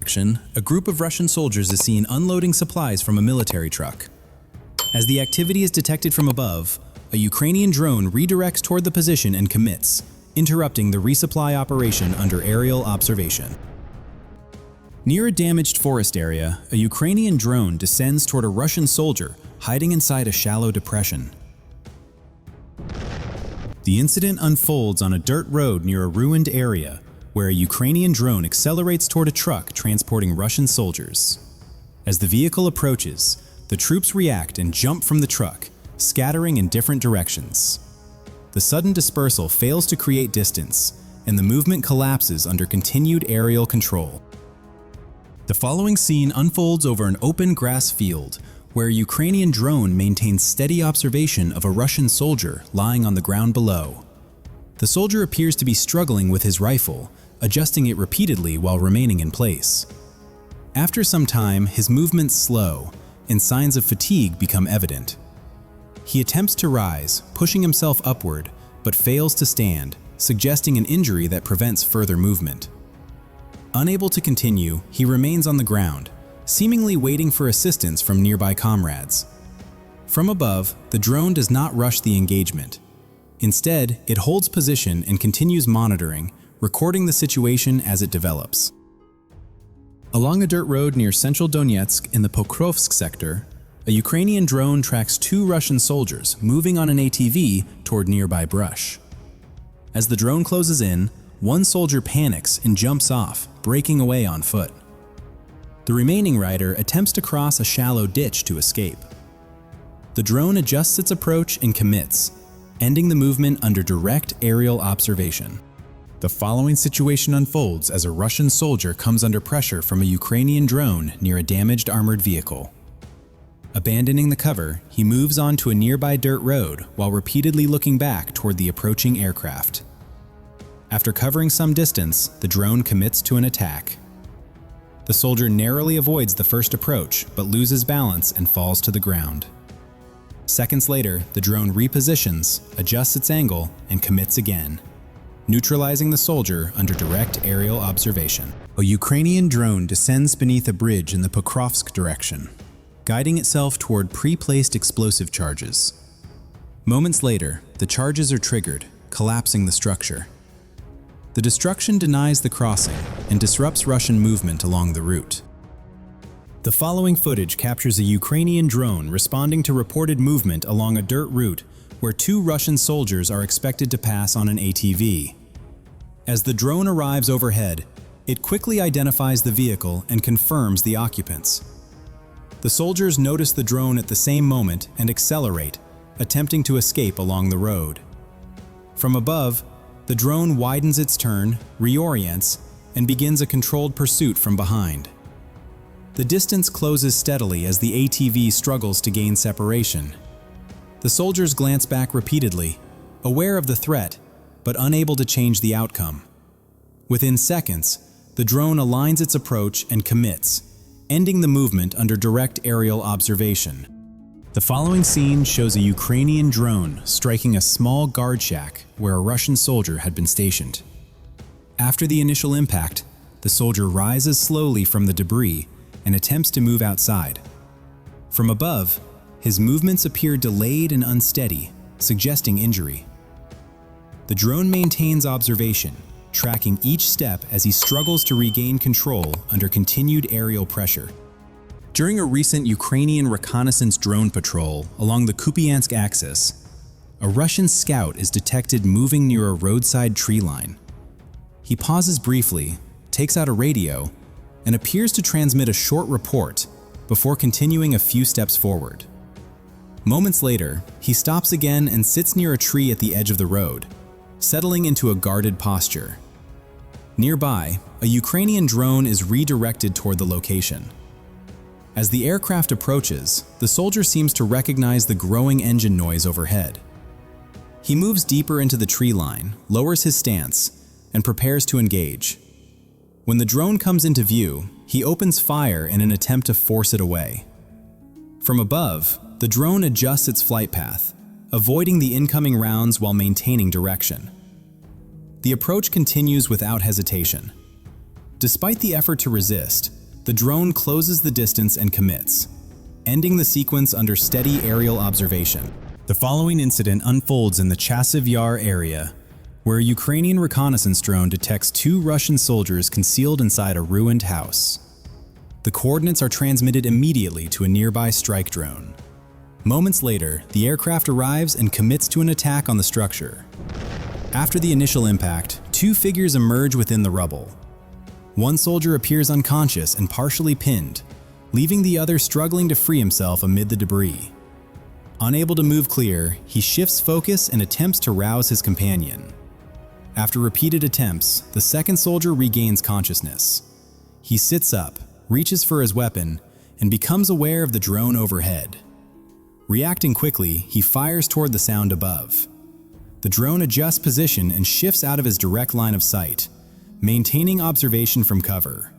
action, a group of Russian soldiers is seen unloading supplies from a military truck. As the activity is detected from above, a Ukrainian drone redirects toward the position and commits, interrupting the resupply operation under aerial observation. Near a damaged forest area, a Ukrainian drone descends toward a Russian soldier hiding inside a shallow depression. The incident unfolds on a dirt road near a ruined area, where a Ukrainian drone accelerates toward a truck transporting Russian soldiers. As the vehicle approaches, the troops react and jump from the truck, scattering in different directions. The sudden dispersal fails to create distance, and the movement collapses under continued aerial control. The following scene unfolds over an open grass field, where a Ukrainian drone maintains steady observation of a Russian soldier lying on the ground below. The soldier appears to be struggling with his rifle, adjusting it repeatedly while remaining in place. After some time, his movements slow, and signs of fatigue become evident. He attempts to rise, pushing himself upward, but fails to stand, suggesting an injury that prevents further movement. Unable to continue, he remains on the ground, seemingly waiting for assistance from nearby comrades. From above, the drone does not rush the engagement. Instead, it holds position and continues monitoring, recording the situation as it develops. Along a dirt road near central Donetsk in the Pokrovsk sector, a Ukrainian drone tracks two Russian soldiers moving on an ATV toward nearby brush. As the drone closes in, one soldier panics and jumps off, breaking away on foot. The remaining rider attempts to cross a shallow ditch to escape. The drone adjusts its approach and commits, ending the movement under direct aerial observation. The following situation unfolds as a Russian soldier comes under pressure from a Ukrainian drone near a damaged armored vehicle. Abandoning the cover, he moves on to a nearby dirt road while repeatedly looking back toward the approaching aircraft. After covering some distance, the drone commits to an attack. The soldier narrowly avoids the first approach, but loses balance and falls to the ground. Seconds later, the drone repositions, adjusts its angle, and commits again, neutralizing the soldier under direct aerial observation. A Ukrainian drone descends beneath a bridge in the Pokrovsk direction, guiding itself toward pre-placed explosive charges. Moments later, the charges are triggered, collapsing the structure. The destruction denies the crossing and disrupts Russian movement along the route. The following footage captures a Ukrainian drone responding to reported movement along a dirt route where two Russian soldiers are expected to pass on an ATV. As the drone arrives overhead, it quickly identifies the vehicle and confirms the occupants. The soldiers notice the drone at the same moment and accelerate, attempting to escape along the road. From above, the drone widens its turn, reorients, and begins a controlled pursuit from behind. The distance closes steadily as the ATV struggles to gain separation. The soldiers glance back repeatedly, aware of the threat, but unable to change the outcome. Within seconds, the drone aligns its approach and commits, ending the movement under direct aerial observation. The following scene shows a Ukrainian drone striking a small guard shack where a Russian soldier had been stationed. After the initial impact, the soldier rises slowly from the debris and attempts to move outside. From above, his movements appear delayed and unsteady, suggesting injury. The drone maintains observation, tracking each step as he struggles to regain control under continued aerial pressure. During a recent Ukrainian reconnaissance drone patrol along the Kupiansk axis, a Russian scout is detected moving near a roadside tree line. He pauses briefly, takes out a radio, and appears to transmit a short report before continuing a few steps forward. Moments later, he stops again and sits near a tree at the edge of the road, settling into a guarded posture. Nearby, a Ukrainian drone is redirected toward the location. As the aircraft approaches, the soldier seems to recognize the growing engine noise overhead. He moves deeper into the tree line, lowers his stance, and prepares to engage. When the drone comes into view, he opens fire in an attempt to force it away. From above, the drone adjusts its flight path, avoiding the incoming rounds while maintaining direction. The approach continues without hesitation. Despite the effort to resist, the drone closes the distance and commits, ending the sequence under steady aerial observation. The following incident unfolds in the Chasiv Yar area, where a Ukrainian reconnaissance drone detects two Russian soldiers concealed inside a ruined house. The coordinates are transmitted immediately to a nearby strike drone. Moments later, the aircraft arrives and commits to an attack on the structure. After the initial impact, two figures emerge within the rubble. One soldier appears unconscious and partially pinned, leaving the other struggling to free himself amid the debris. Unable to move clear, he shifts focus and attempts to rouse his companion. After repeated attempts, the second soldier regains consciousness. He sits up, reaches for his weapon, and becomes aware of the drone overhead. Reacting quickly, he fires toward the sound above. The drone adjusts position and shifts out of his direct line of sight, maintaining observation from cover.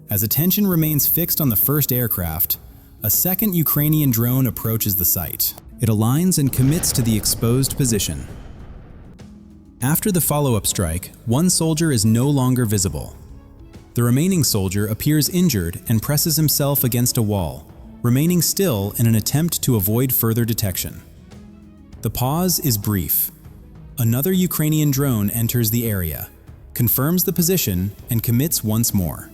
As attention remains fixed on the first aircraft, a second Ukrainian drone approaches the site. It aligns and commits to the exposed position. After the follow-up strike, one soldier is no longer visible. The remaining soldier appears injured and presses himself against a wall, remaining still in an attempt to avoid further detection. The pause is brief. Another Ukrainian drone enters the area, confirms the position, and commits once more.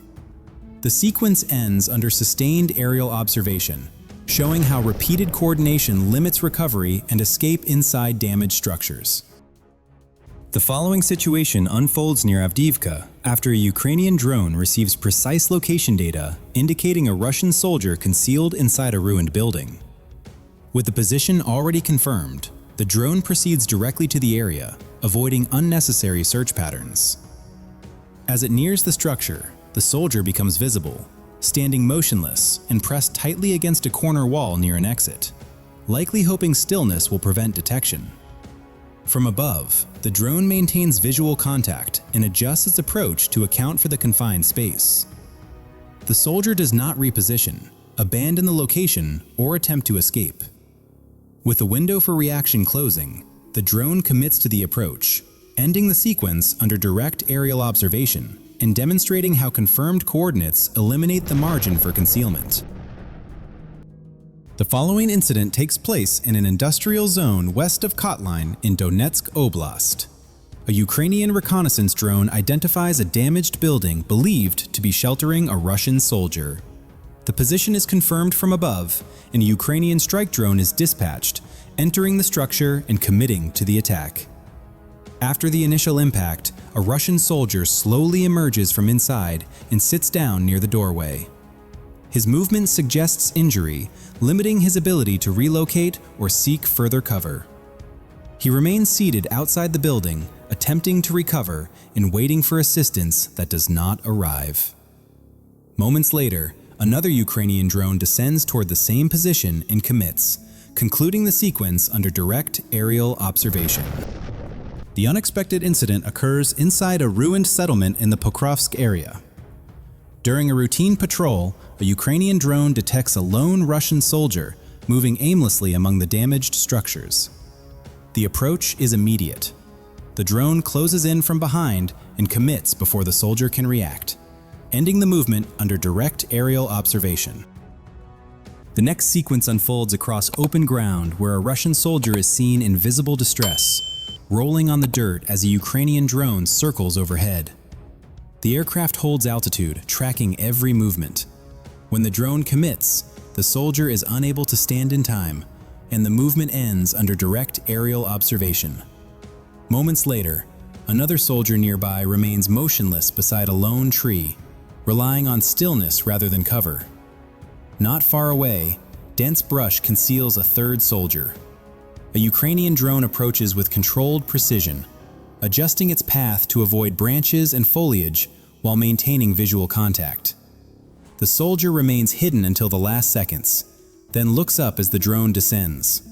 The sequence ends under sustained aerial observation, showing how repeated coordination limits recovery and escape inside damaged structures. The following situation unfolds near Avdiivka after a Ukrainian drone receives precise location data indicating a Russian soldier concealed inside a ruined building. With the position already confirmed, the drone proceeds directly to the area, avoiding unnecessary search patterns. As it nears the structure, the soldier becomes visible, standing motionless and pressed tightly against a corner wall near an exit, likely hoping stillness will prevent detection. From above, the drone maintains visual contact and adjusts its approach to account for the confined space. The soldier does not reposition, abandon the location, or attempt to escape. With the window for reaction closing, the drone commits to the approach, ending the sequence under direct aerial observation and demonstrating how confirmed coordinates eliminate the margin for concealment. The following incident takes place in an industrial zone west of Kotline in Donetsk Oblast. A Ukrainian reconnaissance drone identifies a damaged building believed to be sheltering a Russian soldier. The position is confirmed from above, and a Ukrainian strike drone is dispatched, entering the structure and committing to the attack. After the initial impact, a Russian soldier slowly emerges from inside and sits down near the doorway. His movement suggests injury, limiting his ability to relocate or seek further cover. He remains seated outside the building, attempting to recover and waiting for assistance that does not arrive. Moments later, another Ukrainian drone descends toward the same position and commits, concluding the sequence under direct aerial observation. The unexpected incident occurs inside a ruined settlement in the Pokrovsk area. During a routine patrol, a Ukrainian drone detects a lone Russian soldier moving aimlessly among the damaged structures. The approach is immediate. The drone closes in from behind and commits before the soldier can react, ending the movement under direct aerial observation. The next sequence unfolds across open ground where a Russian soldier is seen in visible distress, rolling on the dirt as a Ukrainian drone circles overhead. The aircraft holds altitude, tracking every movement. When the drone commits, the soldier is unable to stand in time, and the movement ends under direct aerial observation. Moments later, another soldier nearby remains motionless beside a lone tree, relying on stillness rather than cover. Not far away, dense brush conceals a third soldier. A Ukrainian drone approaches with controlled precision, adjusting its path to avoid branches and foliage while maintaining visual contact. The soldier remains hidden until the last seconds, then looks up as the drone descends.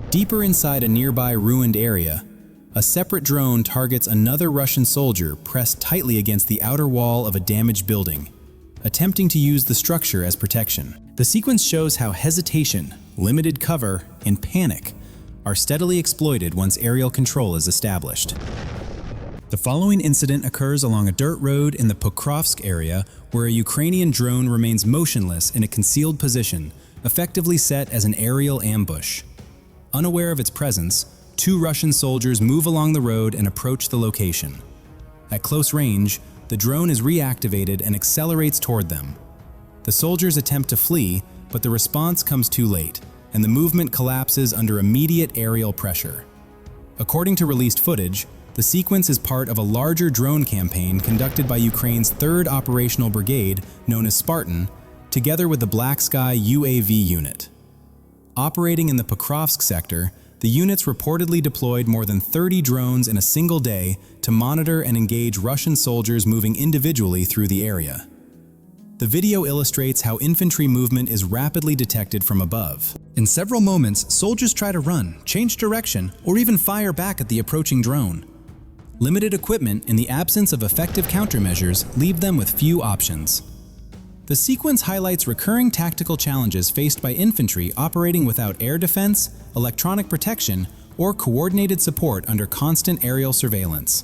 Deeper inside a nearby ruined area, a separate drone targets another Russian soldier pressed tightly against the outer wall of a damaged building, attempting to use the structure as protection. The sequence shows how hesitation, limited cover, and panic are steadily exploited once aerial control is established. The following incident occurs along a dirt road in the Pokrovsk area where a Ukrainian drone remains motionless in a concealed position, effectively set as an aerial ambush. Unaware of its presence, 2 Russian soldiers move along the road and approach the location. At close range, the drone is reactivated and accelerates toward them. The soldiers attempt to flee, but the response comes too late, and the movement collapses under immediate aerial pressure. According to released footage, the sequence is part of a larger drone campaign conducted by Ukraine's 3rd Operational Brigade, known as Spartan, together with the Black Sky UAV unit. Operating in the Pokrovsk sector, the units reportedly deployed more than 30 drones in a single day to monitor and engage Russian soldiers moving individually through the area. The video illustrates how infantry movement is rapidly detected from above. In several moments, soldiers try to run, change direction, or even fire back at the approaching drone. Limited equipment and the absence of effective countermeasures leave them with few options. The sequence highlights recurring tactical challenges faced by infantry operating without air defense, electronic protection, or coordinated support under constant aerial surveillance.